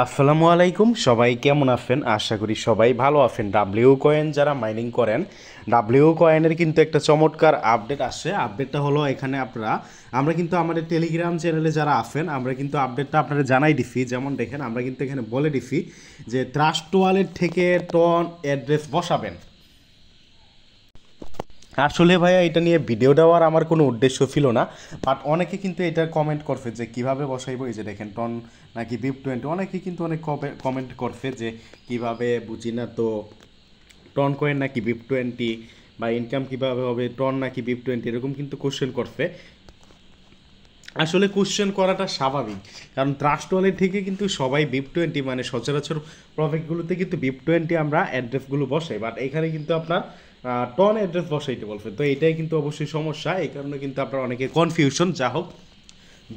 আসসালামু আলাইকুম, সবাই কেমন আছেন? আশা করি সবাই ভালো আছেন। ডাব্লিউ কয়েন যারা মাইনিং করেন, ডাব্লিউ কয়েনের কিন্তু একটা চমৎকার আপডেট আসছে। আপডেটটা হলো এখানে আমরা কিন্তু আমাদের টেলিগ্রাম চ্যানেলে যারা আছেন, আমরা কিন্তু আপডেটটা আপনারা জানাই দিছি। যেমন দেখেন, আমরা কিন্তু এখানে বলে দিছি যে ট্রাস্ট ওয়ালেট থেকে টন অ্যাড্রেস বসাবেন। আসলে ভাইয়া এটা নিয়ে ভিডিও দেওয়ার আমার কোনো উদ্দেশ্য ছিল না, বাট অনেকে কিন্তু এটা কমেন্ট করছে যে কিভাবে বসাইবো। এই যে দেখেন, টন নাকি BIP20, অনেকে কিন্তু অনেক কমেন্ট করছে যে কিভাবে বুঝি না তো, টন কয়েন নাকি BIP20 বা ইনকাম কিভাবে হবে, টন নাকি BIP20, এরকম কিন্তু কোশ্চেন করছে। আসলে কোশ্চেন করাটা স্বাভাবিক, কারণ ট্রাস্ট ওয়ালেট থেকে কিন্তু সবাই BIP20 মানে সচরাচর প্রজেক্টগুলোতে কিন্তু BIP20 আমরা অ্যাড্রেসগুলো বসাই, বাট এখানে কিন্তু আপনার টন অ্যাড্রেস বসাইতে বলছে। তো এটাই কিন্তু অবশ্যই সমস্যা, এই কারণে কিন্তু আপনার অনেকে কনফিউশন। যা হোক,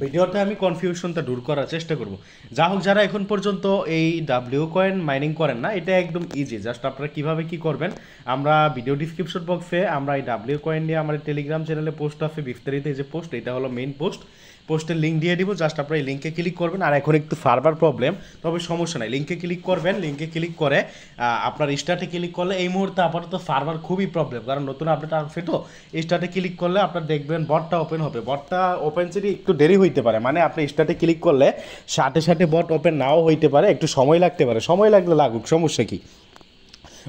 ভিডিওতে আমি কনফিউশনটা দূর করার চেষ্টা করব। যা হোক, যারা এখন পর্যন্ত এই ডাব্লিউ কয়েন মাইনিং করেন না, এটা একদম ইজি। জাস্ট আপনারা কীভাবে কী করবেন, আমরা ভিডিও ডিসক্রিপশন বক্সে আমরা এই ডাব্লিউ কয়েন নিয়ে আমাদের টেলিগ্রাম চ্যানেলে পোস্ট আছে, বিস্তারিত এই যে পোস্ট, এটা হলো মেইন পোস্টের লিঙ্ক দিয়ে দিব। জাস্ট আপনারা এই লিঙ্কে ক্লিক করবেন। আর এখন একটু সার্ভার প্রবলেম, তবে সমস্যা নাই, লিঙ্কে ক্লিক করবেন। লিঙ্কে ক্লিক করে আপনার স্টার্টে ক্লিক করলে এই মুহূর্তে আপাতত সার্ভার খুবই প্রবলেম, কারণ নতুন আপডেট আসছে। তো স্টার্টে ক্লিক করলে আপনার দেখবেন বটটা ওপেন হবে। বটটা ওপেন যদি একটু দেরি হইতে পারে, মানে আপনি স্টার্টে ক্লিক করলে সাথে সাথে বট ওপেন নাও হইতে পারে, একটু সময় লাগতে পারে। সময় লাগলে লাগুক, সমস্যা কি?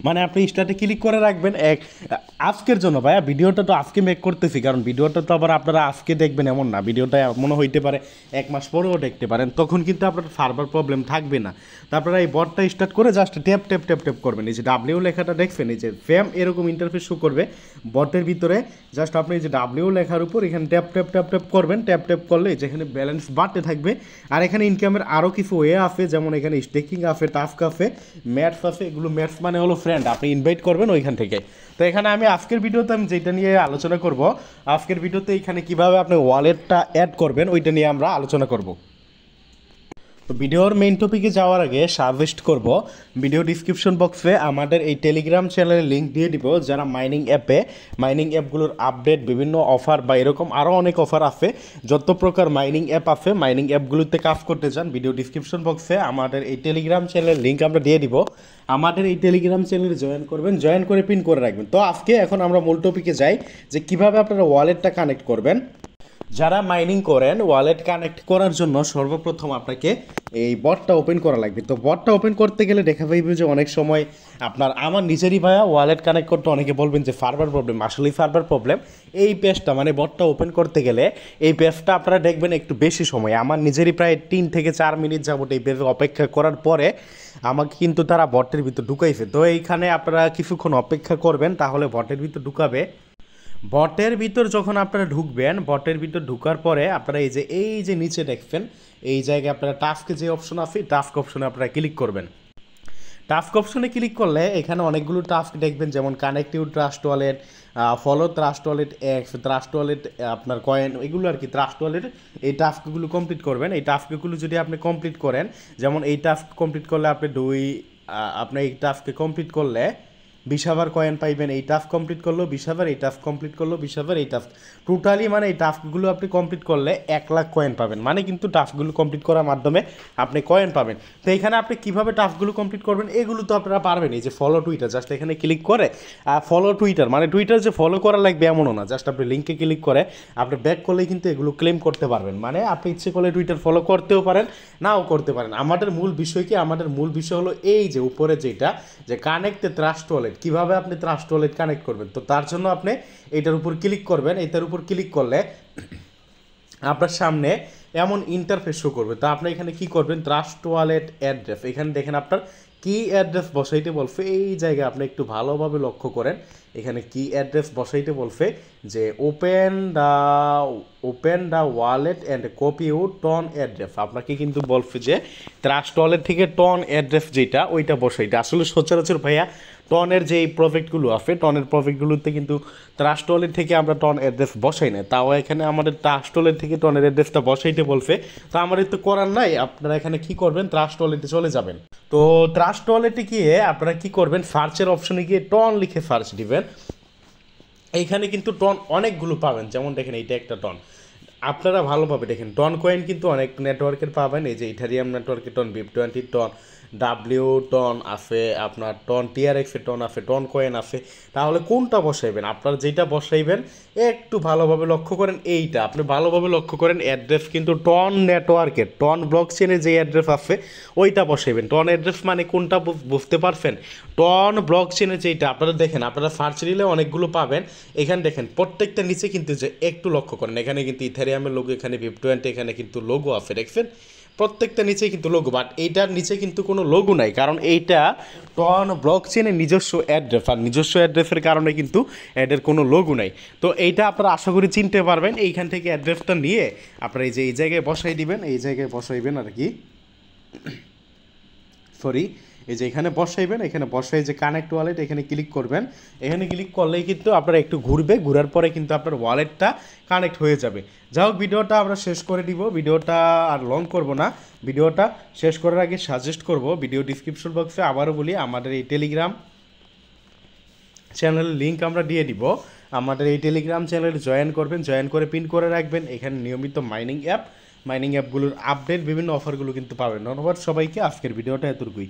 মানে আপনি স্টার্টে ক্লিক করে রাখবেন আজকের জন্য। ভাইয়া ভিডিওটা তো আজকে মেক করতেছি, কারণ ভিডিওটা তো আবার আপনারা আজকে দেখবেন এমন না, ভিডিওটা এমনও হইতে পারে 1 মাস পরেও দেখতে পারেন, তখন কিন্তু আপনার সার্ভার প্রবলেম থাকবে না। তারপরে এই বটটা স্টার্ট করে just tap tap tap tap করবেন। এই যে ডাব্লিউ লেখাটা দেখবেন, এই যে ফ্যাম এরকম ইন্টারফেস শো করবে বটের ভিতরে। জাস্ট আপনি এই যে ডাব্লিউ লেখার উপর এখানে ট্যাপ ট্যাপ ট্যাপ ট্যাপ করবেন। ট্যাপ ট্যাপ করলে যেখানে ব্যালেন্স বাড়তে থাকবে। আর এখানে ইনকামের আরও কিছু ওয়ে আছে, যেমন এখানে স্টেকিং আছে, টাস্ক আছে, ম্যাটস আছে। এগুলো ম্যাটস মানে হলো ফ্রেন্ড, আপনি ইনভাইট করবেন ওইখান থেকে। তো এখানে আমি আজকের ভিডিওতে আমি যেটা নিয়ে আলোচনা করব, আজকের ভিডিওতে এখানে কিভাবে আপনি ওয়ালেটটা অ্যাড করবেন ওইটা নিয়ে আমরা আলোচনা করব। তো ভিডিওর মেইন টপিকে যাওয়ার আগে সাজেস্ট করব, ভিডিও ডিসক্রিপশন বক্সে আমাদের এই টেলিগ্রাম চ্যানেলের লিঙ্ক দিয়ে দিব। যারা মাইনিং অ্যাপগুলোর আপডেট, বিভিন্ন অফার বা এরকম আরও অনেক অফার আছে, যত প্রকার মাইনিং অ্যাপ আছে, মাইনিং অ্যাপগুলোতে কাজ করতে চান, ভিডিও ডিসক্রিপশন বক্সে আমাদের এই টেলিগ্রাম চ্যানেলের লিঙ্ক আমরা দিয়ে দিব। আমাদের এই টেলিগ্রাম চ্যানেলে জয়েন করবেন, জয়েন করে পিন করে রাখবেন। তো আজকে এখন আমরা মূল টপিকে যাই, যে কিভাবে আপনারা ওয়ালেটটা কানেক্ট করবেন। যারা মাইনিং করেন, ওয়ালেট কানেক্ট করার জন্য সর্বপ্রথম আপনাকে এই বটটা ওপেন করা লাগবে। তো বটটা ওপেন করতে গেলে দেখা পাইবে যে অনেক সময় আমার নিজেরই ভাইয়া ওয়ালেট কানেক্ট করতে অনেকে বলবেন যে সার্ভার প্রবলেম। আসলেই সার্ভার প্রবলেম। এই পেজটা মানে বটটা ওপেন করতে গেলে এই পেজটা আপনারা দেখবেন একটু বেশি সময়, আমার নিজেরই প্রায় 3 থেকে 4 মিনিট যাবত এই পেজে অপেক্ষা করার পরে আমাকে কিন্তু তারা বটের ভিতর ঢুকাইছে। তো এইখানে আপনারা কিছুক্ষণ অপেক্ষা করবেন, তাহলে বটের ভিতর ঢুকাবে। বটের ভিতর যখন আপনারা ঢুকবেন, বটের ভিতর ঢুকার পরে আপনারা এই যে নিচে দেখবেন, এই জায়গায় আপনারা টাস্ক যে অপশন আছে, টাস্ক অপশনে আপনারা ক্লিক করবেন। টাস্ক অপশনে ক্লিক করলে এখানে অনেকগুলো টাস্ক দেখবেন, যেমন connective trust wallet, follow trust wallet, trust wallet, আপনার কয়েন, এগুলো আর কি ট্রাস্ট ওয়ালেট। এই টাস্কগুলো কমপ্লিট করবেন। এই টাস্কগুলো যদি আপনি কমপ্লিট করেন, যেমন এই টাস্ক কমপ্লিট করলে আপনি এই টাস্কে কমপ্লিট করলে 20,000 কয়েন পাইবেন। এই টাস্ক কমপ্লিট করলেও 20,000, এই টাস্ক কমপ্লিট করলেও 20,000, এই টাস্ক টোটালি মানে এই টাস্কগুলো আপনি কমপ্লিট করলে 1 লাখ কয়েন পাবেন। মানে কিন্তু টাস্কগুলো কমপ্লিট করার মাধ্যমে আপনি কয়েন পাবেন। তো এখানে আপনি কীভাবে টাস্কগুলো কমপ্লিট করবেন এগুলো তো আপনারা পারবেন। এই যে ফলো টুইটার, জাস্ট এখানে ক্লিক করে ফলো টুইটার, মানে টুইটার যে ফলো করা লাগবে এমনও না, জাস্ট আপনি লিঙ্কে ক্লিক করে আপনি ব্যাক করলেই কিন্তু এগুলো ক্লেম করতে পারবেন। মানে আপনি ইচ্ছে করলে টুইটার ফলো করতেও পারেন, নাও করতে পারেন। আমাদের মূল বিষয় কি? আমাদের মূল বিষয় হলো এই যে উপরে যেটা, যে কানেক্ট ট্রাস্ট ওয়ালেট, কীভাবে আপনি ট্রাস্ট ওয়ালেট কানেক্ট করবেন। তো তার জন্য আপনি এইটার উপর ক্লিক করবেন। এইটার উপর ক্লিক করলে আপনার সামনে এমন ইন্টারফেস শো করবে। তো আপনি এখানে কি করবেন, ট্রাস্ট ওয়ালেট অ্যাড্রেস, এখানে দেখেন আপনার কি অ্যাড্রেস বসাইতে বলছে। এই জায়গায় আপনি একটু ভালোভাবে লক্ষ্য করেন, এখানে কি অ্যাড্রেস বসাইতে বলছে, যে open the wallet and copy you TON address. আপনাকে কিন্তু বলছে যে ট্রাস্ট ওয়ালেট থেকে টন অ্যাড্রেস যেটা, ওইটা বসাইতে। আসলে সচরাচর ভাইয়া টনের যে প্রজেক্টগুলো আছে, টনের প্রজেক্টগুলোতে কিন্তু ট্রাস্ট ওয়ালেট থেকে আমরা টন অ্যাড্রেস বসাই না। তাও এখানে আমাদের ট্রাস্ট ওয়ালেট থেকে টনের অ্যাড্রেসটা বসাইতে বলছে। তো আমাদের তো করার নাই, আপনারা এখানে কি করবেন, ট্রাস্ট ওয়ালেটে চলে যাবেন। তো ট্রাস্ট ওয়ালেটে গিয়ে আপনারা কি করবেন, সার্চের অপশনে গিয়ে টন লিখে সার্চ দিবেন। এইখানে কিন্তু টন অনেকগুলো পাবেন, যেমন দেখেন এইটা একটা টন। আপনারা ভালোভাবে দেখেন টন কয়েন কিন্তু অনেক নেটওয়ার্কের পাবেন, এই যে ইথারিয়াম নেটওয়ার্কে ton, BIP20 ton, W ton আছে, আপনার টন TRX টন আছে, টন কয়েন আছে। তাহলে কোনটা বসাইবেন? আপনারা যেটা বসাইবেন একটু ভালোভাবে লক্ষ্য করেন, এইটা আপনি ভালোভাবে লক্ষ্য করেন, অ্যাড্রেস কিন্তু টন নেটওয়ার্কের, টন ব্লক চেনের যে অ্যাড্রেস আছে ওইটা বসাইবেন। টন অ্যাড্রেস মানে কোনটা বুঝতে পারছেন? টন ব্লক চেনের যেইটা আপনারা দেখেন, আপনারা সার্চ দিলে অনেকগুলো পাবেন। এখানে দেখেন প্রত্যেকটা নিচে কিন্তু যে একটু লক্ষ্য করেন, এখানে কিন্তু ইথারিয়ামের লোগো, এখানে BIP20, এখানে কিন্তু লোগো আছে, দেখছেন? প্রত্যেকটা নিচে কিন্তু লোগো, বাট এইটার নিচে কিন্তু কোনো লোগো নাই, কারণ এইটা টন ব্লক চেনের নিজস্ব অ্যাড্রেস, আর নিজস্ব অ্যাড্রেসের কারণে কিন্তু এদের কোনো লোগো নাই। তো এইটা আপনারা আশা করি চিনতে পারবেন। এইখান থেকে অ্যাড্রেসটা নিয়ে আপনারা এই যে এই জায়গায় বসাই দিবেন, এই জায়গায় বসাইবেন আর কি, সরি, এই যে এখানে বসাইবেন, এখানে বসাই যে কানেক্ট ওয়ালেট, এখানে ক্লিক করবেন। এখানে ক্লিক করলেই কিন্তু আপনারা একটু ঘুরবে, ঘোরার পরে কিন্তু আপনার ওয়ালেটটা কানেক্ট হয়ে যাবে। যাই হোক, ভিডিওটা আমরা শেষ করে দিব, ভিডিওটা আর লং করব না। ভিডিওটা শেষ করার আগে সাজেস্ট করব, ভিডিও ডিসক্রিপশন বক্সে আবারও বলি, আমাদের এই টেলিগ্রাম চ্যানেলের লিঙ্ক আমরা দিয়ে দিব। আমাদের এই টেলিগ্রাম চ্যানেলে জয়েন করবেন, জয়েন করে পিন করে রাখবেন। এখানে নিয়মিত মাইনিং অ্যাপগুলোর আপডেট, বিভিন্ন অফারগুলো কিন্তু পাবেন। ধন্যবাদ সবাইকে, আজকের ভিডিওটা এতটুকুই।